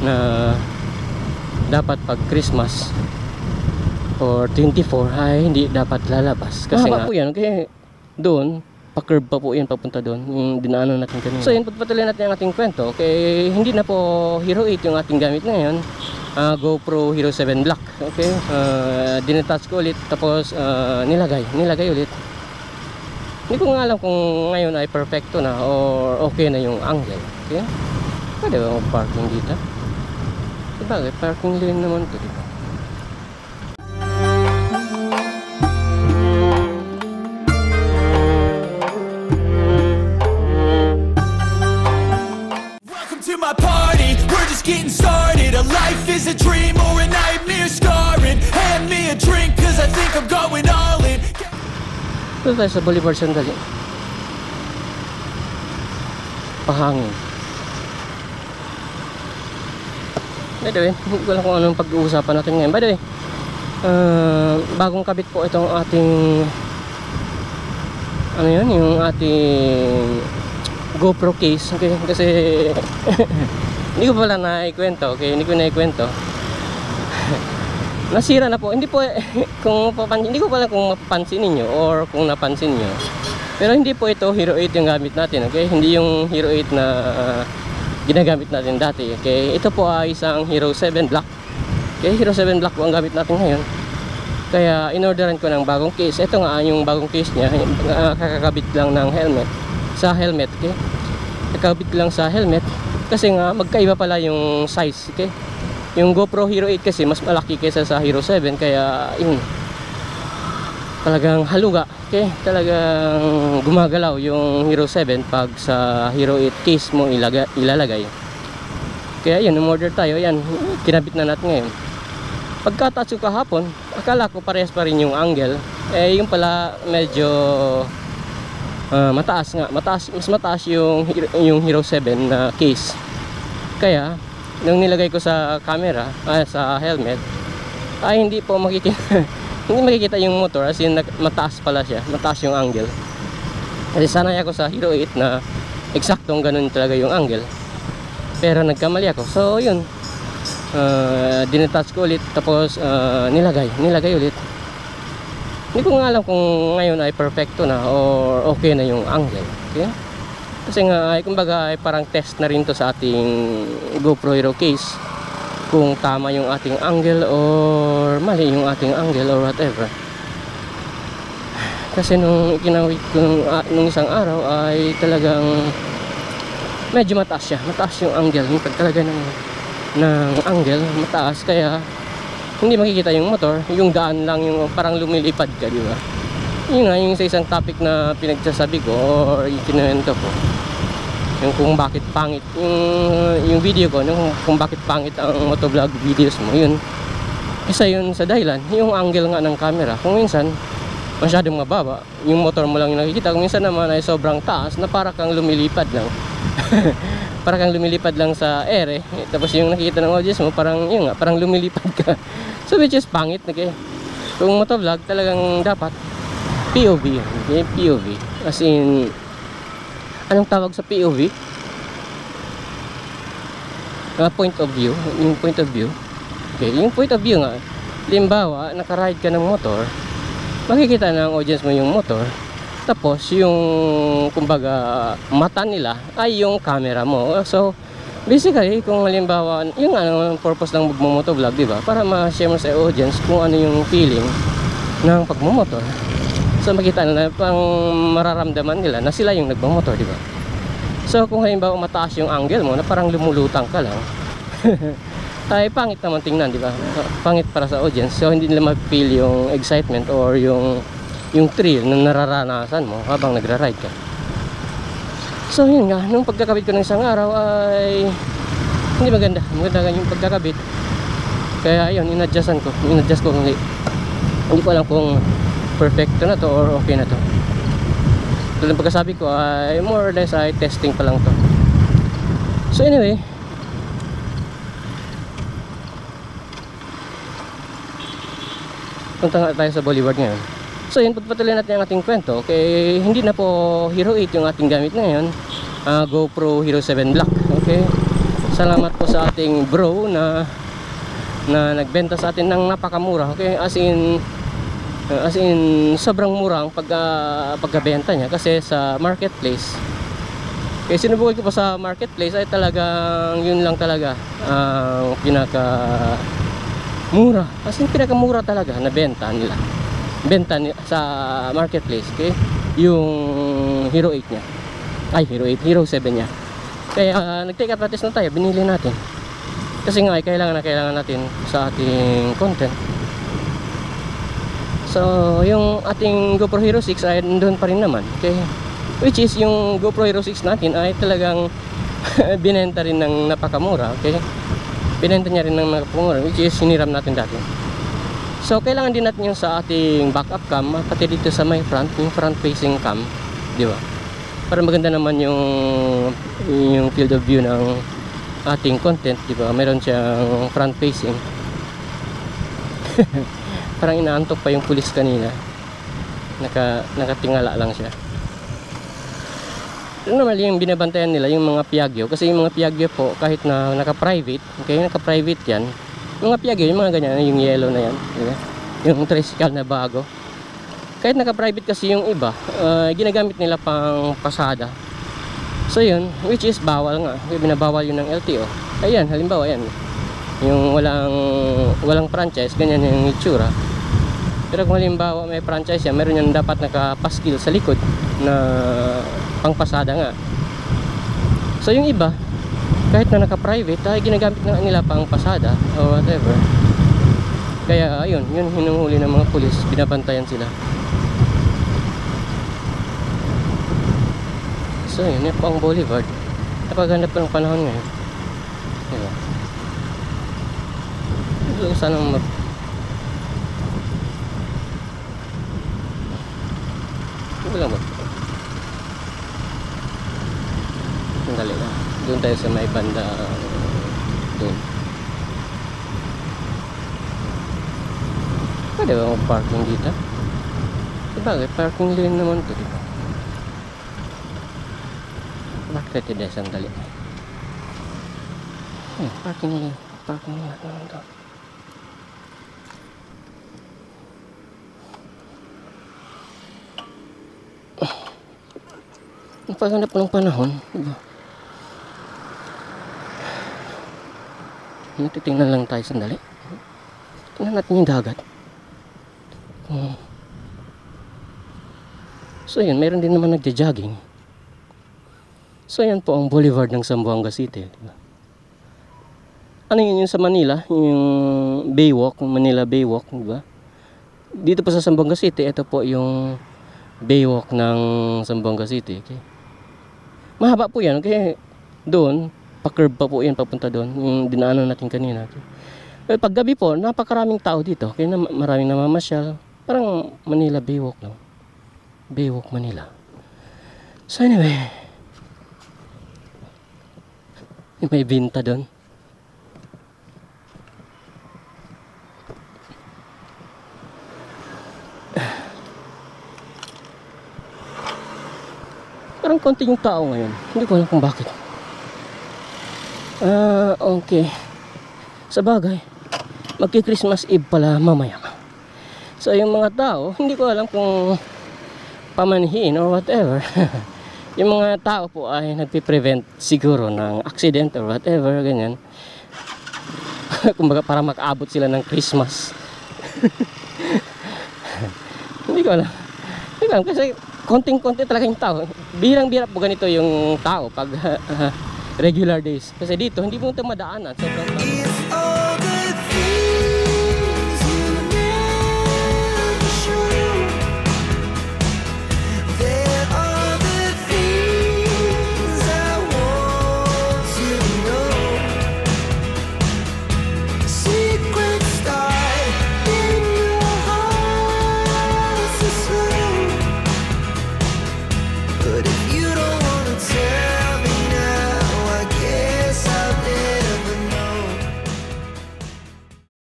na dapat pag Christmas or 24 ay hindi dapat lalabas kasi nga po yan, kaya doon pa-curve pa po yan papunta doon yung dinaanan natin kanina. So yun, pagpatuloy natin ang ating kwento. Okay, hindi na po Hero 8 yung ating gamit ngayon. GoPro Hero 7 Black. Okay, dinetouch ko ulit, tapos nilagay ulit. Hindi ko nga alam kung ngayon ay perfecto na or okay na yung angle. Okay, pwede ba mag-parking dito? Sabagay, parking lane naman ito, diba? Getting started, a life is a dream or a nightmare scarring. Hand me a drink cause I think I'm going all in. Ito tayo sa Bolivar sandali. Pahangin. By the way, hindi ko alam kung anong pag-uusapan natin ngayon. By the way, bagong kabit po itong ating ano yun, yung ating GoPro case. Okay, kasi hindi ko pala naikwento, okay? Hindi ko naikwento. Nasira na po. Hindi po hindi ko pala kung mapapansin niyo or kung napansin niyo. Pero hindi po ito Hero 8 yung gamit natin, okay? Hindi yung Hero 8 na ginagamit natin dati, okay? Ito po ay isang Hero 7 Black. Okay, Hero 7 Black po ang gamit natin ngayon. Kaya inorderan ko ng bagong case. Ito nga yung bagong case niya, kakakabit lang ng helmet sa helmet, okay? Kakabit lang sa helmet. Kasi nga magkaiba pala yung size, okay? Yung GoPro Hero 8 kasi mas malaki kaysa sa Hero 7, kaya yun, talagang haluga, okay? Talagang gumagalaw yung Hero 7 pag sa Hero 8 case mo ilalagay. Kaya yun, umorder tayo, yan, kinabit na natin ngayon. Pagka-touch ko kahapon, akala ko parehas pa rin yung angle, yung pala medyo mataas nga, mas mataas yung Hero 7 na case. Kaya nung nilagay ko sa camera, sa helmet, ay hindi po makikita hindi makikita yung motor, as in mataas pala siya, mataas yung angle. Kasi sanay ako sa Hero 8 na eksaktong ganun talaga yung angle, pero nagkamali ako. So yun, dinetouch ko ulit, tapos nilagay ulit. Hindi ko nga alam kung ngayon ay perfecto na or okay na yung angle, okay? Kasi nga ay kumbaga ay parang test na rin to sa ating GoPro Hero case, kung tama yung ating angle or mali yung ating angle or whatever. Kasi nung ikinawit ko nung isang araw ay talagang medyo mataas siya, mataas yung angle, yung pagtalaga ng angle mataas, kaya hindi makikita yung motor, yung daan lang yung parang lumilipad ka, di ba? Yun nga, yung sa isang topic na pinagsasabi ko or ikinuwento ko, yung kung bakit pangit yung video ko, kung bakit pangit ang motovlog videos mo, yun isa yun sa dahilan, yung angle nga ng camera. Kung minsan masyadong mababa, yung motor mo lang yung nakikita, kung minsan naman ay sobrang taas na para kang lumilipad lang. Para kang lumilipad lang sa ere, tapos yung nakikita ng audience mo parang yun nga, parang lumilipad ka. So which is pangit, okay? Kung motovlog talagang dapat POV, okay? POV, as in, anong tawag sa POV? Point of view, yung point of view. Okay, yung point of view nga, limbawa nakaride ka ng motor, makikita ng audience mo yung motor, tapos yung kumbaga mata nila ay yung camera mo. So basically, kung halimbawa yung ano purpose ng magmo-motovlog, di ba? Para ma-share mo sa audience kung ano yung feeling ng pagmo-motor. So makita nila, pang mararamdaman nila na sila yung nagmo-motor, di ba? So kung halimbawa mataas yung angle mo na parang lumulutang ka lang, ay pangit naman tingnan, di ba? Pangit para sa audience. So hindi nila ma-feel yung excitement or yung thrill na nararanasan mo habang nagra-ride ka. So yun nga, nung pagkakabit ko ng isang araw ay hindi maganda yung pagkakabit. Kaya yun, inadjust ko hindi ko alam kung perfecto na to or okay na to. So yung pagkasabi ko ay more or less ay testing pa lang to. So anyway, punta nga tayo sa Bolivar ngayon. So yun, pagpatuloy natin ang ating kwento. Okay, hindi na po Hero 8 yung ating gamit ngayon, GoPro Hero 7 Black. Okay, Salamat po sa ating bro na nagbenta sa atin ng napakamura. Okay, as in sobrang mura ang pagkabenta niya kasi sa marketplace. Kaya sinubukan ko pa sa marketplace ay talagang yun lang talaga ang pinaka mura. As in pinakamura talaga na benta nila. Sa marketplace, okay? Yung Hero 8 niya. Ay, Hero 7 niya. Kaya nag-take advantage na tayo, binili natin. Kasi nga ay kailangan natin sa ating content. So, yung ating GoPro Hero 6 ay doon pa rin naman. Okay? Which is yung GoPro Hero 6 natin ay talagang binenta rin ng napakamura. Okay? Binenta niya rin ng napakamura, which is hiniram natin dati. So, kailangan din natin yung sa ating backup cam, pati dito sa may front, yung front facing cam, di ba? Para maganda naman yung field of view ng ating content, di ba? Meron siyang front facing. Parang inaantok pa yung pulis kanina. Nakatingala lang siya. Normal yung binabantayan nila yung mga Piaggio, kasi yung mga Piaggio po kahit na naka-private, okay, naka-private yan. Yung mga Piaggio, yung mga ganyan, yung yellow na yan, diba? Yung tricycle na bago. Kahit naka-private kasi yung iba, ginagamit nila pang pasada. So yun, which is bawal nga. Binabawal yun ng LTO. Ayan, halimbawa yan. Yung walang franchise, ganyan yung itsura. Pero kung halimbawa may franchise yan, meron yan dapat nakapaskil sa likod na pangpasada nga. So yung iba, kahit na naka-private, ay ginagamit na nila pang pasada or whatever. Kaya ayun, yun hinuhuli ng mga pulis, binabantayan sila. So yun, yan po ang Boulevard. Napaganda pa ng panahon ngayon. Diba? Gusto ko sanang wala mo. Sandali lang. Doon tayo sa may banda doon. Pwede ba mag-parking dito? Sabagay, parking lane naman ito, diba? Bakit tayo dito? Sandali. Parking lane. Parking lane naman ito. Napaghanap ng panahon, diba? Titingnan lang tayo sandali. Tingnan natin yung dagat. So yun, meron din naman nagja-jogging. So yan po ang Boulevard ng Zamboanga City, diba? Ano yun yung sa Manila, yung Baywalk, Manila Baywalk, diba? Dito po sa Zamboanga City, ito po yung Baywalk ng Zamboanga City, okay? Mahaba po yan, okay? Doon, pa-curve pa po yan papunta doon, yung dinaanan natin kanina, okay? Pero pag gabi po, napakaraming tao dito, okay? Maraming namamasyal, parang Manila Baywalk, no? Baywalk Manila. So anyway, may binta doon. Parang konti yung tao ngayon. Hindi ko alam kung bakit. Okay. Sa bagay, magki-Christmas Eve pala mamaya. So yung mga tao, hindi ko alam kung pamanhin or whatever. Yung mga tao po ay nagpiprevent siguro ng accident or whatever, ganyan. Kumbaga para makaabot sila ng Christmas. Hindi ko alam. Hindi ko alam kasi konting-konti talaga yung tao. Birang-bira po ganito yung tao pag regular days. Kasi dito, hindi mo ito madaanan. Sobrang